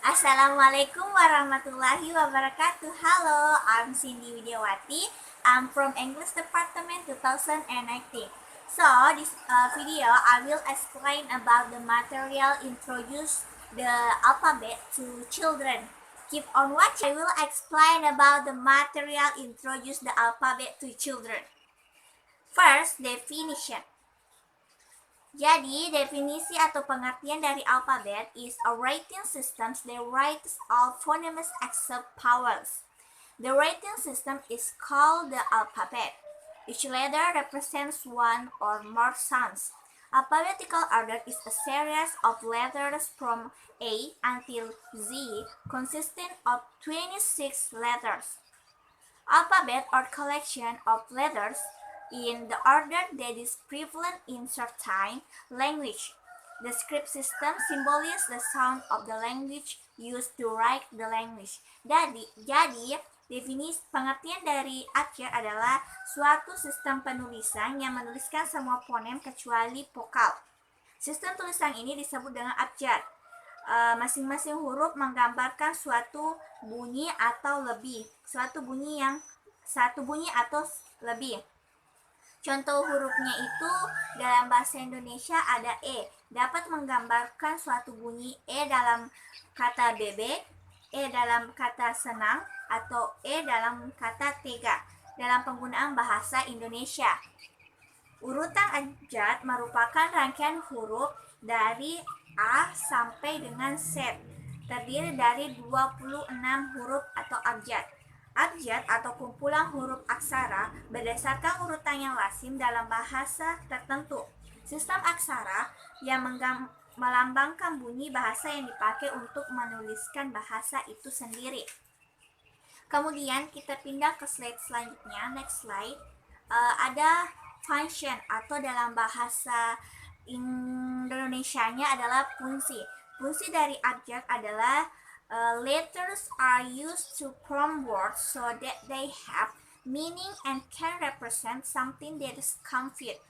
Assalamualaikum warahmatullahi wabarakatuh. Hello, I'm Cindy Widiawati. I'm from English Department 2019. So, this video I will explain about the material introduce the alphabet to children. Keep on watching. I will explain about the material introduce the alphabet to children. First, definition. Jadi, definisi atau pengertian dari alfabet is a writing system that writes all phonemes except vowels. The writing system is called the alphabet. Each letter represents one or more sounds. Alphabetical order is a series of letters from A until Z consisting of 26 letters. Alphabet or collection of letters in the order that is prevalent in certain language. The script system symbolizes the sound of the language used to write the language. Jadi definisi pengertian dari abjad adalah suatu sistem penulisan yang menuliskan semua fonem kecuali vokal. Sistem tulisan ini disebut dengan abjad. Masing-masing huruf menggambarkan suatu bunyi atau lebih, satu bunyi atau lebih. Contoh hurufnya itu dalam bahasa Indonesia ada E, dapat menggambarkan suatu bunyi E dalam kata bebek, E dalam kata senang, atau E dalam kata tega dalam penggunaan bahasa Indonesia. Urutan abjad merupakan rangkaian huruf dari A sampai dengan Z, terdiri dari 26 huruf atau abjad. Abjad atau kumpulan huruf aksara berdasarkan urutan yang lazim dalam bahasa tertentu. Sistem aksara yang melambangkan bunyi bahasa yang dipakai untuk menuliskan bahasa itu sendiri. Kemudian kita pindah ke slide selanjutnya, next slide. Ada function atau dalam bahasa Indonesianya adalah fungsi. Fungsi dari abjad adalah letters are used to form words so that they have meaning and can represent something that is complete.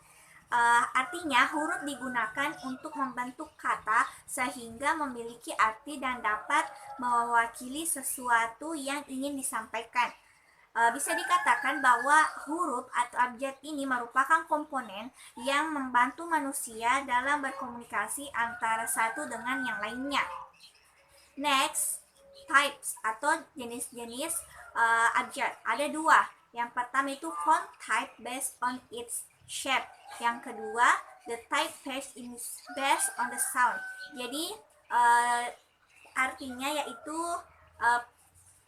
Artinya huruf digunakan untuk membentuk kata sehingga memiliki arti dan dapat mewakili sesuatu yang ingin disampaikan. Bisa dikatakan bahwa huruf atau abjad ini merupakan komponen yang membantu manusia dalam berkomunikasi antara satu dengan yang lainnya. Next, types atau jenis-jenis abjad. Ada dua. Yang pertama itu font type based on its shape. Yang kedua, the typeface is based on the sound. Jadi artinya yaitu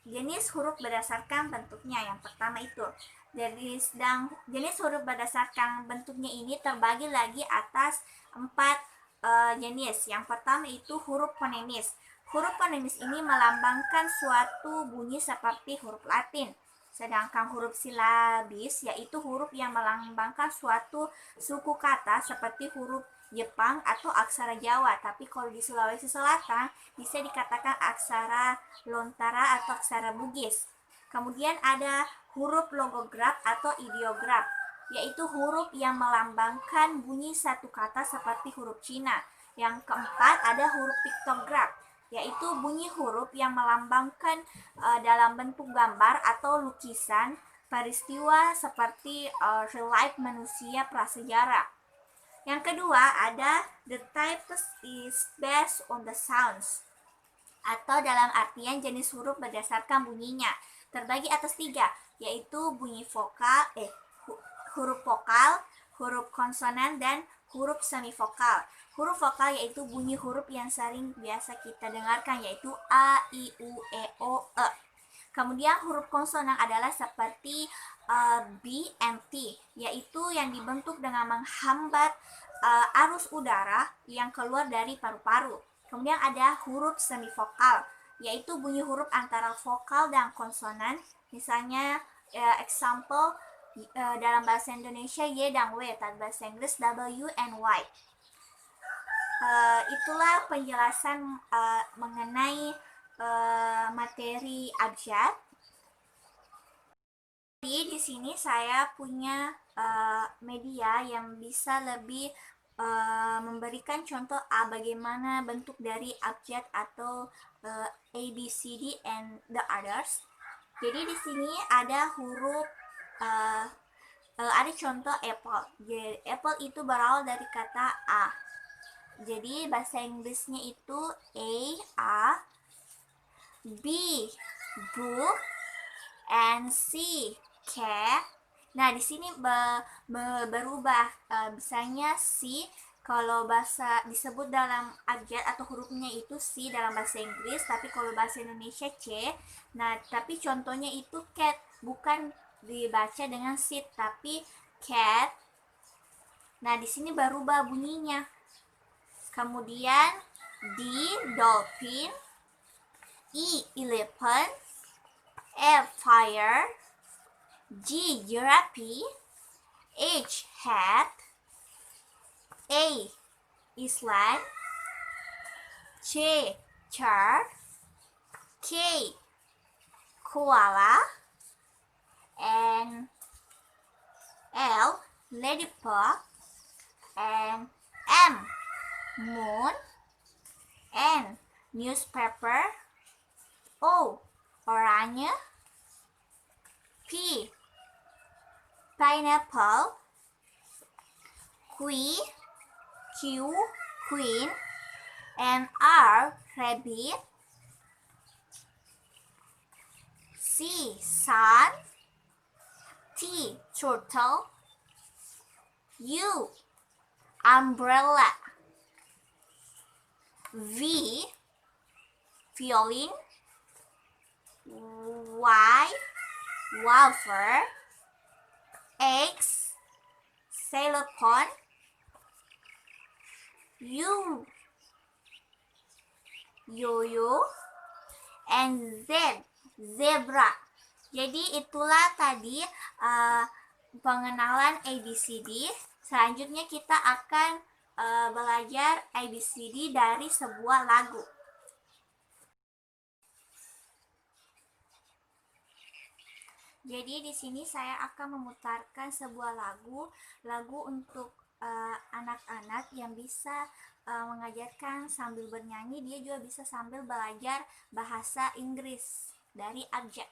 jenis huruf berdasarkan bentuknya. Yang pertama itu. Jenis huruf berdasarkan bentuknya ini terbagi lagi atas 4 jenis. Yang pertama itu huruf fonemis. Huruf fonemis ini melambangkan suatu bunyi seperti huruf Latin. Sedangkan huruf silabis yaitu huruf yang melambangkan suatu suku kata seperti huruf Jepang atau aksara Jawa. Tapi kalau di Sulawesi Selatan bisa dikatakan aksara Lontara atau aksara Bugis. Kemudian ada huruf logograf atau ideograf, yaitu huruf yang melambangkan bunyi satu kata seperti huruf Cina. Yang keempat ada huruf piktograf, yaitu bunyi huruf yang melambangkan dalam bentuk gambar atau lukisan peristiwa seperti real life manusia prasejarah. Yang kedua ada the types is based on the sounds, atau dalam artian jenis huruf berdasarkan bunyinya. Terbagi atas 3, yaitu bunyi vokal, huruf vokal, huruf konsonan, dan huruf semivokal. Huruf vokal yaitu bunyi huruf yang sering biasa kita dengarkan, yaitu A, I, U, E, O, E. Kemudian huruf konsonan adalah seperti B and T, yaitu yang dibentuk dengan menghambat arus udara yang keluar dari paru-paru. Kemudian ada huruf semivokal, yaitu bunyi huruf antara vokal dan konsonan. Misalnya example dalam bahasa Indonesia Y dan W, dan bahasa Inggris W and Y. Itulah penjelasan mengenai materi abjad. Jadi di sini saya punya media yang bisa lebih memberikan contoh bagaimana bentuk dari abjad atau A, B, C, D and the others. Jadi di sini ada huruf ada contoh apple. Jadi, apple itu berawal dari kata A. Jadi bahasa Inggrisnya itu A, B, book, and C, cat. Nah, di sini berubah. Misalnya C kalau bahasa disebut dalam abjad atau hurufnya itu C dalam bahasa Inggris, tapi kalau bahasa Indonesia C. Nah, tapi contohnya itu cat, bukan dibaca dengan sit tapi cat. Nah, di sini berubah bunyinya. Kemudian D, dolphin, E, elephant, F, fire, G, giraffe, H, hat, A, Island, C, chair, K, koala, and L, ladybug, and M, moon, N, newspaper, O, orange, P, pineapple, Q, queen, and R, rabbit, C, sun, T, turtle, U, umbrella, V, violin, Y, wafer, X, xylophone, U, yo-yo, and Z, zebra. Jadi itulah tadi pengenalan ABCD. Selanjutnya kita akan belajar ABCD dari sebuah lagu. Jadi di sini saya akan memutarkan sebuah lagu untuk anak-anak yang bisa mengajarkan sambil bernyanyi, dia juga bisa sambil belajar bahasa Inggris dari abjad.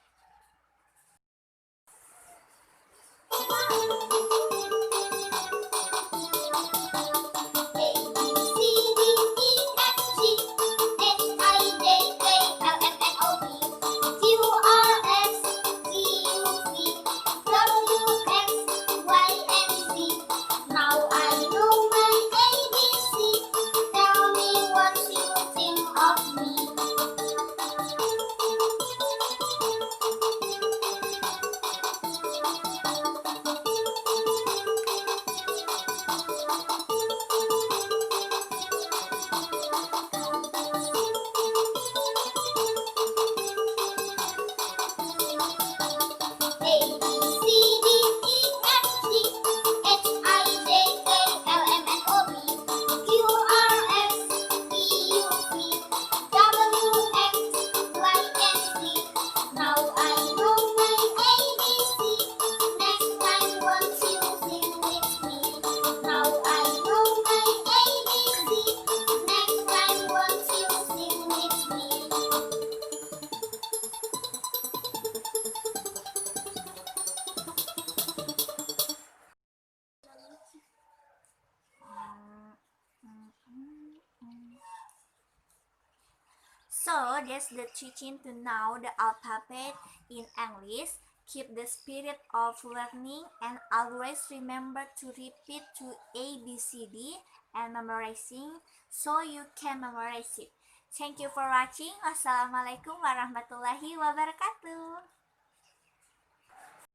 So that's the teaching to know the alphabet in English. Keep the spirit of learning and always remember to repeat to A, B, C, D and memorizing so you can memorize it. Thank you for watching. Wassalamualaikum warahmatullahi wabarakatuh.